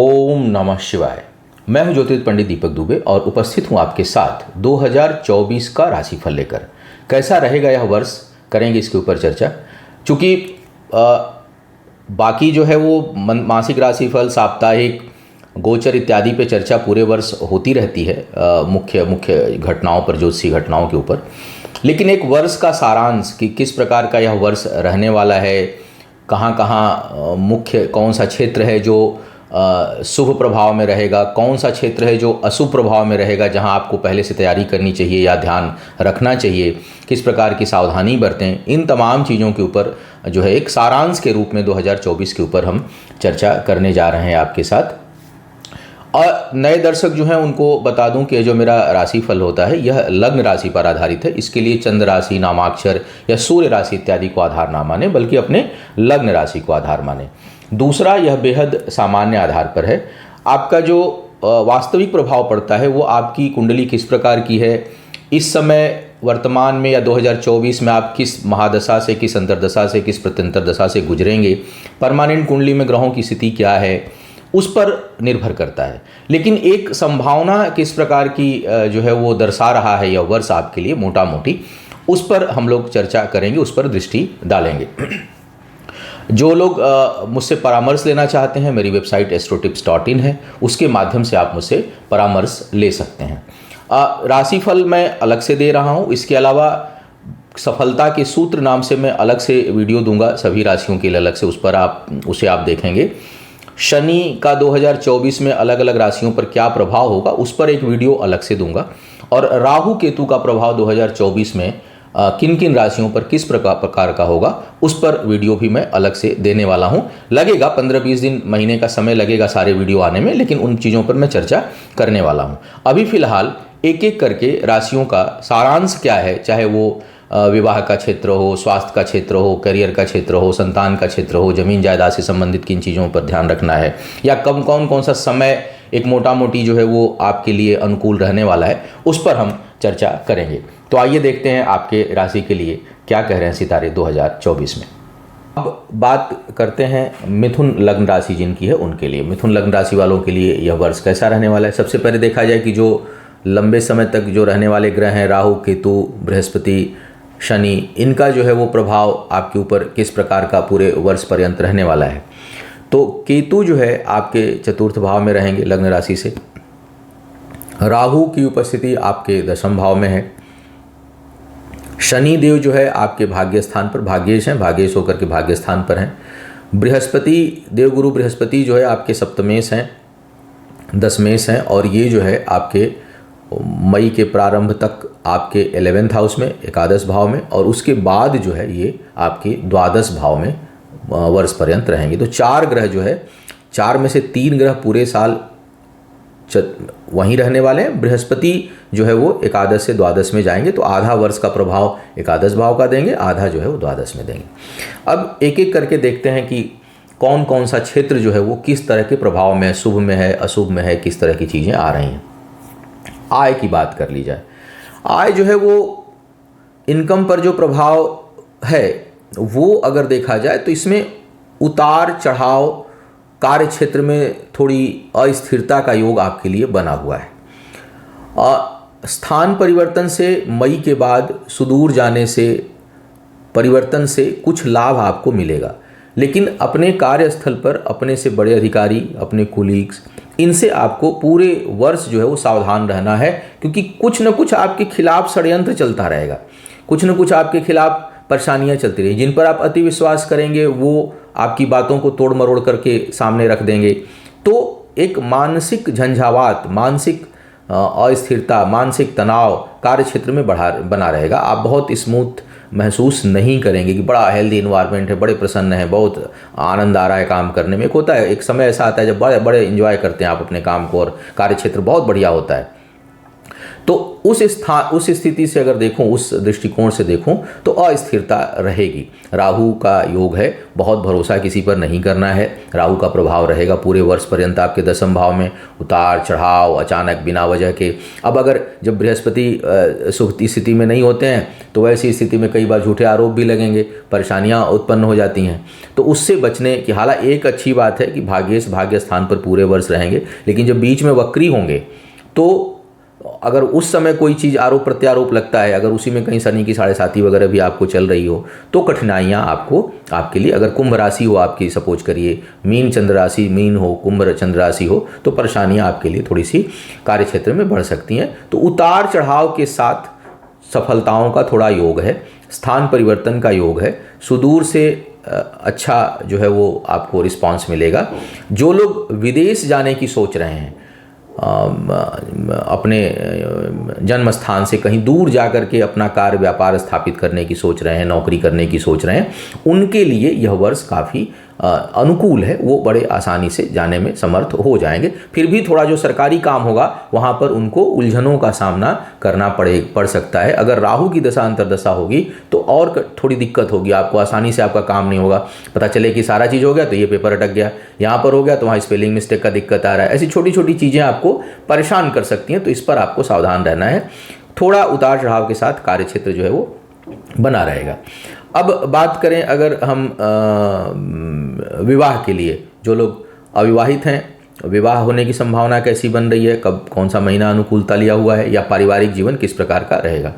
ओम नमः शिवाय। मैं हूं ज्योतिष पंडित दीपक दुबे और उपस्थित हूं आपके साथ 2024 का राशिफल लेकर। कैसा रहेगा यह वर्ष, करेंगे इसके ऊपर चर्चा। चूँकि बाकी जो है वो मासिक राशिफल, साप्ताहिक, गोचर इत्यादि पे चर्चा पूरे वर्ष होती रहती है, मुख्य मुख्य घटनाओं पर, ज्योतिषीय घटनाओं के ऊपर। लेकिन एक वर्ष का सारांश कि किस प्रकार का यह वर्ष रहने वाला है, कहाँ कहाँ मुख्य कौन सा क्षेत्र है जो शुभ प्रभाव में रहेगा, कौन सा क्षेत्र है जो अशुभ प्रभाव में रहेगा, जहां आपको पहले से तैयारी करनी चाहिए या ध्यान रखना चाहिए, किस प्रकार की सावधानी बरतें, इन तमाम चीज़ों के ऊपर जो है एक सारांश के रूप में 2024 के ऊपर हम चर्चा करने जा रहे हैं आपके साथ। और नए दर्शक जो हैं उनको बता दूं कि जो मेरा राशिफल होता है यह लग्न राशि पर आधारित है। इसके लिए चंद्र राशि, नामाक्षर या सूर्य राशि इत्यादि को आधार ना माने, बल्कि अपने लग्न राशि को आधार माने। दूसरा, यह बेहद सामान्य आधार पर है। आपका जो वास्तविक प्रभाव पड़ता है वो आपकी कुंडली किस प्रकार की है, इस समय वर्तमान में या 2024 में आप किस महादशा से, किस अंतर्दशा से, किस प्रत्यंतर दशा से गुजरेंगे, परमानेंट कुंडली में ग्रहों की स्थिति क्या है, उस पर निर्भर करता है। लेकिन एक संभावना किस प्रकार की जो है वो दर्शा रहा है यह वर्ष आपके लिए मोटा मोटी, उस पर हम लोग चर्चा करेंगे, उस पर दृष्टि डालेंगे। जो लोग मुझसे परामर्श लेना चाहते हैं, मेरी वेबसाइट astrotips.in है, उसके माध्यम से आप मुझसे परामर्श ले सकते हैं। राशिफल मैं अलग से दे रहा हूँ। इसके अलावा सफलता के सूत्र नाम से मैं अलग से वीडियो दूंगा सभी राशियों के लिए अलग से, उसे आप देखेंगे। शनि का 2024 में अलग अलग राशियों पर क्या प्रभाव होगा, उस पर एक वीडियो अलग से दूंगा। और राहु केतु का प्रभाव 2024 में किन किन राशियों पर किस प्रकार का होगा, उस पर वीडियो भी मैं अलग से देने वाला हूं। लगेगा 15-20 दिन, महीने का समय लगेगा सारे वीडियो आने में, लेकिन उन चीज़ों पर मैं चर्चा करने वाला हूं। अभी फिलहाल एक एक करके राशियों का सारांश क्या है, चाहे वो विवाह का क्षेत्र हो, स्वास्थ्य का क्षेत्र हो, करियर का क्षेत्र हो, संतान का क्षेत्र हो, जमीन जायदाद से संबंधित किन चीज़ों पर ध्यान रखना है, या कौन सा समय एक मोटा मोटी जो है वो आपके लिए अनुकूल रहने वाला है, उस पर हम चर्चा करेंगे। तो आइए देखते हैं आपके राशि के लिए क्या कह रहे हैं सितारे 2024 में। अब बात करते हैं मिथुन लग्न राशि जिनकी है उनके लिए। मिथुन लग्न राशि वालों के लिए यह वर्ष कैसा रहने वाला है। सबसे पहले देखा जाए कि जो लंबे समय तक जो रहने वाले ग्रह हैं, राहु, केतु, बृहस्पति, शनि, इनका जो है वो प्रभाव आपके ऊपर किस प्रकार का पूरे वर्ष पर्यंत रहने वाला है। तो केतु जो है आपके चतुर्थ भाव में रहेंगे लग्न राशि से। राहु की उपस्थिति आपके दशम भाव में है। शनि देव जो है आपके भाग्य स्थान पर भाग्येश हैं, भाग्येश होकर के भाग्य स्थान पर हैं। बृहस्पति, देवगुरु बृहस्पति जो है आपके सप्तमेश हैं, दशमेश हैं, और ये जो है आपके मई के प्रारंभ तक आपके 11वें हाउस में, एकादश भाव में, और उसके बाद जो है ये आपके द्वादश भाव में वर्ष पर्यंत रहेंगे। तो 4 ग्रह जो है, 4 में से 3 ग्रह पूरे साल वहीं रहने वाले हैं। बृहस्पति जो है वो एकादश से द्वादश में जाएंगे, तो आधा वर्ष का प्रभाव एकादश भाव का देंगे, आधा जो है वो द्वादश में देंगे। अब एक एक करके देखते हैं कि कौन कौन सा क्षेत्र जो है वो किस तरह के प्रभाव में है, शुभ में है, अशुभ में है, किस तरह की चीज़ें आ रही हैं। आय की बात कर ली जाए। आय जो है वो इनकम पर जो प्रभाव है वो अगर देखा जाए तो इसमें उतार चढ़ाव, कार्य क्षेत्र में थोड़ी अस्थिरता का योग आपके लिए बना हुआ है। स्थान परिवर्तन से, मई के बाद सुदूर जाने से, परिवर्तन से कुछ लाभ आपको मिलेगा, लेकिन अपने कार्यस्थल पर अपने से बड़े अधिकारी, अपने कोलीग्स, इनसे आपको पूरे वर्ष जो है वो सावधान रहना है, क्योंकि कुछ न कुछ आपके खिलाफ षड्यंत्र चलता रहेगा, कुछ न कुछ आपके खिलाफ परेशानियां चलती रहेंगी। जिन पर आप अति विश्वास करेंगे वो आपकी बातों को तोड़ मरोड़ करके सामने रख देंगे। तो एक मानसिक झंझावात, मानसिक अस्थिरता, मानसिक तनाव कार्य क्षेत्र में बना रहेगा। आप बहुत स्मूथ महसूस नहीं करेंगे कि बड़ा हेल्दी इन्वायरमेंट है, बड़े प्रसन्न हैं, बहुत आनंद आ रहा है काम करने में। एक होता है, एक समय ऐसा आता है जब बड़े बड़े एंजॉय करते हैं आप अपने काम को और कार्य क्षेत्र बहुत बढ़िया होता है। तो उस स्थिति से अगर देखूं, उस दृष्टिकोण से देखूं तो अस्थिरता रहेगी। राहु का योग है, बहुत भरोसा किसी पर नहीं करना है। राहु का प्रभाव रहेगा पूरे वर्ष पर्यंत आपके दशम भाव में, उतार चढ़ाव अचानक बिना वजह के। अब अगर जब बृहस्पति सुख स्थिति में नहीं होते हैं तो वैसी स्थिति में कई बार झूठे आरोप भी लगेंगे, परेशानियां उत्पन्न हो जाती हैं। तो उससे बचने की, हालांकि एक अच्छी बात है कि भाग्येश भाग्य स्थान पर पूरे वर्ष रहेंगे, लेकिन जब बीच में वक्री होंगे तो अगर उस समय कोई चीज़ आरोप प्रत्यारोप लगता है, अगर उसी में कहीं शनि की 7.5 वगैरह भी आपको चल रही हो तो कठिनाइयाँ आपके लिए, अगर कुंभ राशि हो आपकी, सपोज करिए मीन चंद्र राशि, मीन हो, कुंभ चंद्र राशि हो, तो परेशानियाँ आपके लिए थोड़ी सी कार्य क्षेत्र में बढ़ सकती हैं। तो उतार चढ़ाव के साथ सफलताओं का थोड़ा योग है, स्थान परिवर्तन का योग है, सुदूर से अच्छा जो है वो आपको रिस्पांस मिलेगा। जो लोग विदेश जाने की सोच रहे हैं, अपने जन्म स्थान से कहीं दूर जा कर के अपना कार्य व्यापार स्थापित करने की सोच रहे हैं, नौकरी करने की सोच रहे हैं, उनके लिए यह वर्ष काफ़ी अनुकूल है। वो बड़े आसानी से जाने में समर्थ हो जाएंगे। फिर भी थोड़ा जो सरकारी काम होगा वहाँ पर उनको उलझनों का सामना करना पड़ सकता है। अगर राहु की दशा अंतर्दशा होगी तो और थोड़ी दिक्कत होगी, आपको आसानी से आपका काम नहीं होगा। पता चले कि सारा चीज़ हो गया तो ये पेपर अटक गया, यहाँ पर हो गया तो वहाँ स्पेलिंग मिस्टेक का दिक्कत आ रहा है। ऐसी छोटी छोटी चीज़ें आपको परेशान कर सकती हैं, तो इस पर आपको सावधान रहना है। थोड़ा उतार चढ़ाव के साथ कार्यक्षेत्र जो है वो बना रहेगा। अब बात करें अगर हम विवाह के लिए, जो लोग अविवाहित हैं, विवाह होने की संभावना कैसी बन रही है, कब कौन सा महीना अनुकूलता लिया हुआ है, या पारिवारिक जीवन किस प्रकार का रहेगा।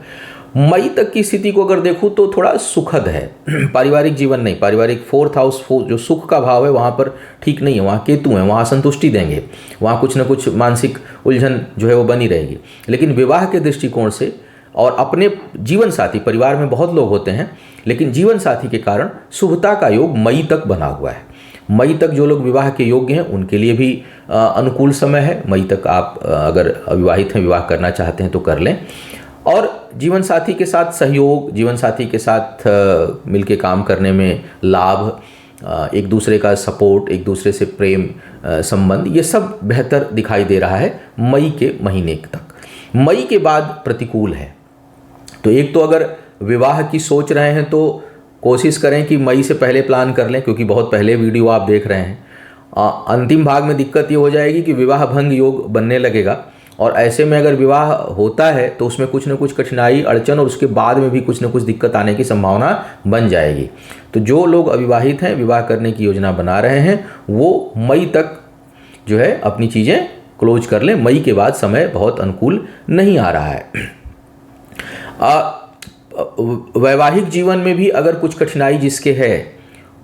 मई तक की स्थिति को अगर देखूं तो थोड़ा सुखद है। पारिवारिक जीवन नहीं, पारिवारिक 4th हाउस जो सुख का भाव है वहाँ पर ठीक नहीं है, वहाँ केतु है, वहाँ संतुष्टि देंगे, वहाँ कुछ न कुछ मानसिक उलझन जो है वो बनी रहेगी। लेकिन विवाह के दृष्टिकोण से और अपने जीवन साथी, परिवार में बहुत लोग होते हैं लेकिन जीवन साथी के कारण शुभता का योग मई तक बना हुआ है। मई तक जो लोग विवाह के योग्य हैं उनके लिए भी अनुकूल समय है। मई तक आप अगर अविवाहित हैं, विवाह करना चाहते हैं तो कर लें। और जीवन साथी के साथ सहयोग, जीवन साथी के साथ मिलके काम करने में लाभ, एक दूसरे का सपोर्ट, एक दूसरे से प्रेम संबंध, ये सब बेहतर दिखाई दे रहा है मई के महीने तक। मई के बाद प्रतिकूल है। तो एक तो अगर विवाह की सोच रहे हैं तो कोशिश करें कि मई से पहले प्लान कर लें, क्योंकि बहुत पहले वीडियो आप देख रहे हैं। अंतिम भाग में दिक्कत ये हो जाएगी कि विवाह भंग योग बनने लगेगा, और ऐसे में अगर विवाह होता है तो उसमें कुछ न कुछ कठिनाई, अड़चन, और उसके बाद में भी कुछ न कुछ दिक्कत आने की संभावना बन जाएगी। तो जो लोग अविवाहित हैं, विवाह करने की योजना बना रहे हैं, वो मई तक जो है अपनी चीज़ें क्लोज कर लें। मई के बाद समय बहुत अनुकूल नहीं आ रहा है। वैवाहिक जीवन में भी अगर कुछ कठिनाई जिसके है,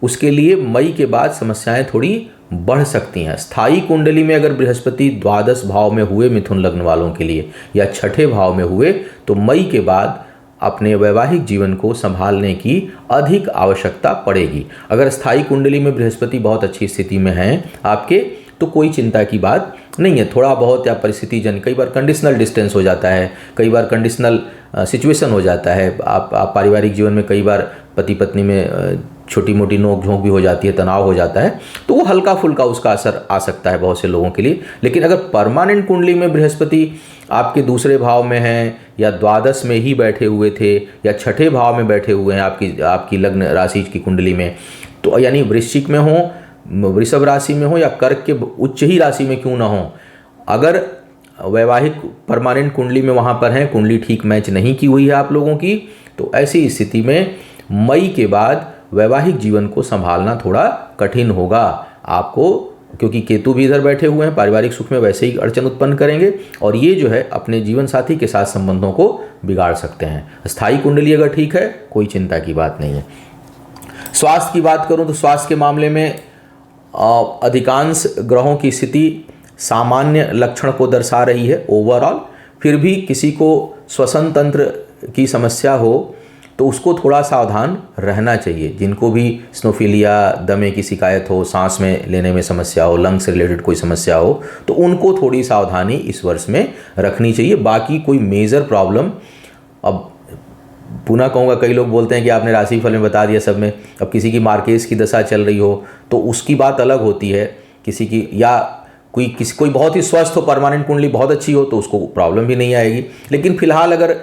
उसके लिए मई के बाद समस्याएं थोड़ी बढ़ सकती हैं। स्थायी कुंडली में अगर बृहस्पति द्वादश भाव में हुए मिथुन लग्न वालों के लिए, या छठे भाव में हुए, तो मई के बाद अपने वैवाहिक जीवन को संभालने की अधिक आवश्यकता पड़ेगी। अगर स्थायी कुंडली में बृहस्पति बहुत अच्छी स्थिति में हैं आपके, तो कोई चिंता की बात नहीं है। थोड़ा बहुत या परिस्थिति जन, कई बार कंडीशनल डिस्टेंस हो जाता है, कई बार कंडीशनल सिचुएशन हो जाता है। आप पारिवारिक जीवन में कई बार पति पत्नी में छोटी मोटी नोक झोंक भी हो जाती है, तनाव हो जाता है, तो वो हल्का फुल्का उसका असर आ सकता है बहुत से लोगों के लिए। लेकिन अगर परमानेंट कुंडली में बृहस्पति आपके दूसरे भाव में हैं, या द्वादश में ही बैठे हुए थे, या छठे भाव में बैठे हुए हैं आपकी लग्न राशि की कुंडली में, तो यानी वृश्चिक में हो, वृषभ राशि में हो, या कर्क के उच्च ही राशि में क्यों ना हो, अगर वैवाहिक परमानेंट कुंडली में वहाँ पर हैं, कुंडली ठीक मैच नहीं की हुई है आप लोगों की, तो ऐसी स्थिति में मई के बाद वैवाहिक जीवन को संभालना थोड़ा कठिन होगा आपको, क्योंकि केतु भी इधर बैठे हुए हैं, पारिवारिक सुख में वैसे ही अड़चन उत्पन्न करेंगे, और ये जो है अपने जीवन साथी के साथ संबंधों को बिगाड़ सकते हैं। स्थायी कुंडली अगर ठीक है, कोई चिंता की बात नहीं है। स्वास्थ्य की बात करूं तो स्वास्थ्य के मामले में अधिकांश ग्रहों की स्थिति सामान्य लक्षण को दर्शा रही है ओवरऑल। फिर भी किसी को श्वसन तंत्र की समस्या हो तो उसको थोड़ा सावधान रहना चाहिए। जिनको भी स्नोफिलिया, दमे की शिकायत हो, सांस में लेने में समस्या हो, लंग्स से रिलेटेड कोई समस्या हो, तो उनको थोड़ी सावधानी इस वर्ष में रखनी चाहिए। बाकी कोई मेजर प्रॉब्लम, अब पुनः कहूँगा, कई लोग बोलते हैं कि आपने राशिफल में बता दिया सब में, अब किसी की मार्केस की दशा चल रही हो तो उसकी बात अलग होती है। किसी की, या कोई बहुत ही स्वस्थ हो, परमानेंट कुंडली बहुत अच्छी हो, तो उसको प्रॉब्लम भी नहीं आएगी। लेकिन फिलहाल अगर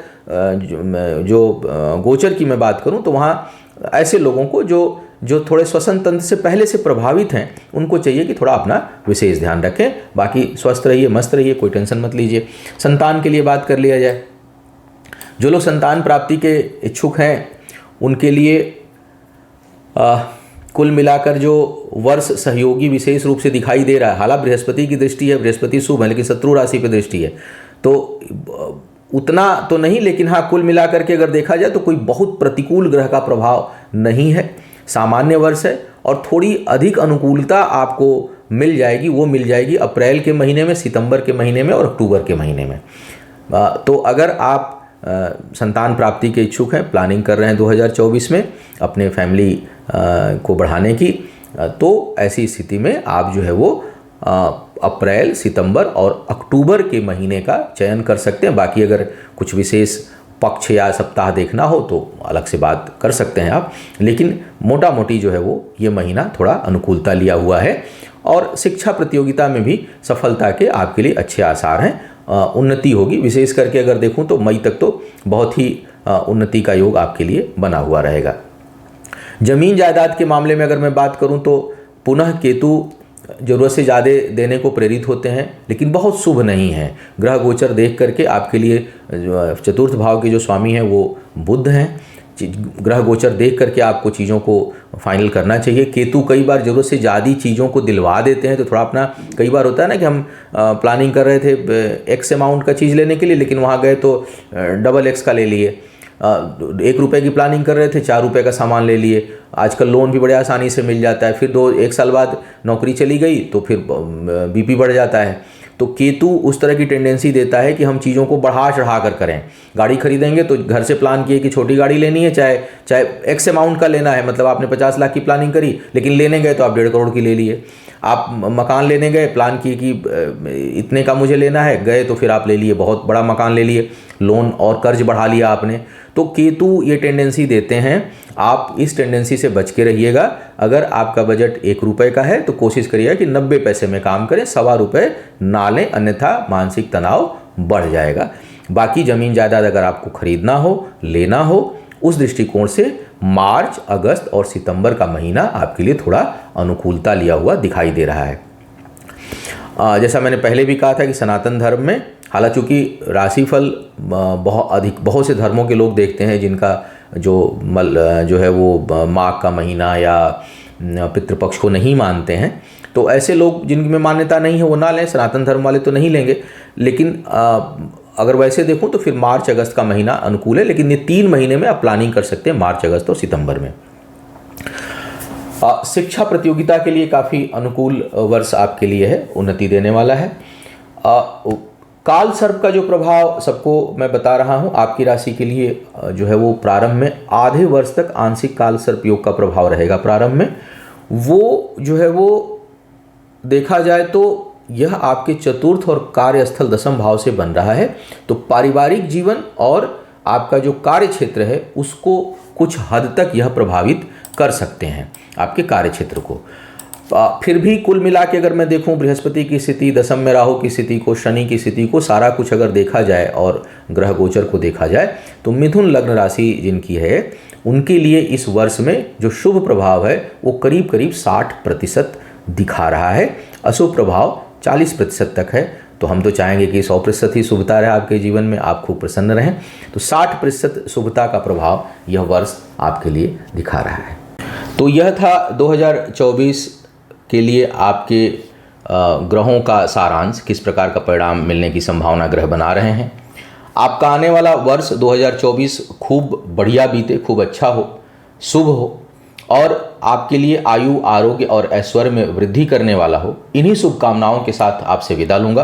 जो गोचर की मैं बात करूं तो वहाँ ऐसे लोगों को जो थोड़े श्वसन तंत्र से पहले से प्रभावित हैं, उनको चाहिए कि थोड़ा अपना विशेष ध्यान रखें। बाकी स्वस्थ रहिए, मस्त रहिए, कोई टेंशन मत लीजिए। संतान के लिए बात कर लिया जाए, जो लोग संतान प्राप्ति के इच्छुक हैं उनके लिए कुल मिलाकर जो वर्ष सहयोगी विशेष रूप से दिखाई दे रहा है। हालांकि बृहस्पति की दृष्टि है, बृहस्पति शुभ है, लेकिन शत्रु राशि पे दृष्टि है, तो उतना तो नहीं, लेकिन हाँ कुल मिलाकर के अगर देखा जाए तो कोई बहुत प्रतिकूल ग्रह का प्रभाव नहीं है, सामान्य वर्ष है। और थोड़ी अधिक अनुकूलता आपको मिल जाएगी, वो मिल जाएगी अप्रैल के महीने में, सितंबर के महीने में और अक्टूबर के महीने में। तो अगर आप संतान प्राप्ति के इच्छुक हैं, प्लानिंग कर रहे हैं 2024 में अपने फैमिली को बढ़ाने की, तो ऐसी स्थिति में आप जो है वो अप्रैल, सितंबर और अक्टूबर के महीने का चयन कर सकते हैं। बाकी अगर कुछ विशेष पक्ष या सप्ताह देखना हो तो अलग से बात कर सकते हैं आप, लेकिन मोटा मोटी जो है वो ये महीना थोड़ा अनुकूलता लिया हुआ है। और शिक्षा प्रतियोगिता में भी सफलता के आपके लिए अच्छे आसार हैं, उन्नति होगी। विशेष करके अगर देखूं तो मई तक तो बहुत ही उन्नति का योग आपके लिए बना हुआ रहेगा। जमीन जायदाद के मामले में अगर मैं बात करूं तो पुनः केतु ज़रूरत से ज़्यादा देने को प्रेरित होते हैं, लेकिन बहुत शुभ नहीं है। ग्रह गोचर देख करके आपके लिए चतुर्थ भाव के जो स्वामी हैं वो बुध हैं। ग्रह गोचर देख करके आपको चीज़ों को फाइनल करना चाहिए। केतु कई बार ज़रूरत से ज़्यादा चीज़ों को दिलवा देते हैं, तो थोड़ा अपना, कई बार होता है ना कि हम प्लानिंग कर रहे थे एक्स अमाउंट का चीज़ लेने के लिए, लेकिन वहाँ गए तो डबल एक्स का ले लिए। 1 रुपये की प्लानिंग कर रहे थे, 4 रुपये का सामान ले लिए। आजकल लोन भी बड़े आसानी से मिल जाता है, फिर 1 साल बाद नौकरी चली गई तो फिर बीपी बढ़ जाता है। तो केतु उस तरह की टेंडेंसी देता है कि हम चीज़ों को बढ़ा चढ़ा कर करें। गाड़ी खरीदेंगे तो घर से प्लान किए कि छोटी गाड़ी लेनी है, चाहे एक्स अमाउंट का लेना है, मतलब आपने 50 लाख की प्लानिंग करी, लेकिन लेने गए तो आप 1.5 करोड़ की ले लिए। आप मकान लेने गए, प्लान किए कि इतने का मुझे लेना है, गए तो फिर आप ले लिए, बहुत बड़ा मकान ले लिए, लोन और कर्ज बढ़ा लिया आपने। तो केतु ये टेंडेंसी देते हैं, आप इस टेंडेंसी से बच के रहिएगा। अगर आपका बजट 1 रुपये का है तो कोशिश करिएगा कि 90 पैसे में काम करें, 1.25 रुपये ना लें, अन्यथा मानसिक तनाव बढ़ जाएगा। बाकी ज़मीन जायदाद अगर आपको खरीदना हो, लेना हो, उस दृष्टिकोण से मार्च, अगस्त और सितंबर का महीना आपके लिए थोड़ा अनुकूलता लिया हुआ दिखाई दे रहा है। जैसा मैंने पहले भी कहा था कि सनातन धर्म में हालांकि राशिफल बहुत से धर्मों के लोग देखते हैं जिनका जो है वो माघ का महीना या पितृपक्ष को नहीं मानते हैं, तो ऐसे लोग जिनमें मान्यता नहीं है वो ना लें, सनातन धर्म वाले तो नहीं लेंगे। लेकिन अगर वैसे देखूं तो फिर मार्च अगस्त का महीना अनुकूल है, लेकिन ये 3 महीने में आप प्लानिंग कर सकते हैं, मार्च अगस्त और सितंबर में। शिक्षा प्रतियोगिता के लिए काफ़ी अनुकूल वर्ष आपके लिए है, उन्नति देने वाला है। काल सर्प का जो प्रभाव सबको मैं बता रहा हूं, आपकी राशि के लिए जो है वो प्रारंभ में आधे वर्ष तक आंशिक काल सर्प योग का प्रभाव रहेगा। प्रारंभ में वो जो है वो देखा जाए तो यह आपके चतुर्थ और कार्यस्थल दशम भाव से बन रहा है, तो पारिवारिक जीवन और आपका जो कार्य क्षेत्र है उसको कुछ हद तक यह प्रभावित कर सकते हैं, आपके कार्य क्षेत्र को। फिर भी कुल मिला के अगर मैं देखूं बृहस्पति की स्थिति, दशम में राहु की स्थिति को, शनि की स्थिति को, सारा कुछ अगर देखा जाए और ग्रह गोचर को देखा जाए तो मिथुन लग्न राशि जिनकी है उनके लिए इस वर्ष में जो शुभ प्रभाव है वो करीब करीब 60% दिखा रहा है। अशुभ प्रभाव 40% तक है। तो हम तो चाहेंगे कि 100% ही शुभता रहे आपके जीवन में, आप खूब प्रसन्न रहें। तो 60% शुभता का प्रभाव यह वर्ष आपके लिए दिखा रहा है। तो यह था 2024 के लिए आपके ग्रहों का सारांश, किस प्रकार का परिणाम मिलने की संभावना ग्रह बना रहे हैं। आपका आने वाला वर्ष 2024 खूब बढ़िया बीते, खूब अच्छा हो, शुभ हो और आपके लिए आयु, आरोग्य और ऐश्वर्य में वृद्धि करने वाला हो। इन्हीं शुभकामनाओं के साथ आपसे विदा लूँगा।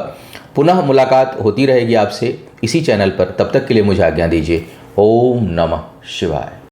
पुनः मुलाकात होती रहेगी आपसे इसी चैनल पर। तब तक के लिए मुझे आज्ञा दीजिए। ओम नमः शिवाय।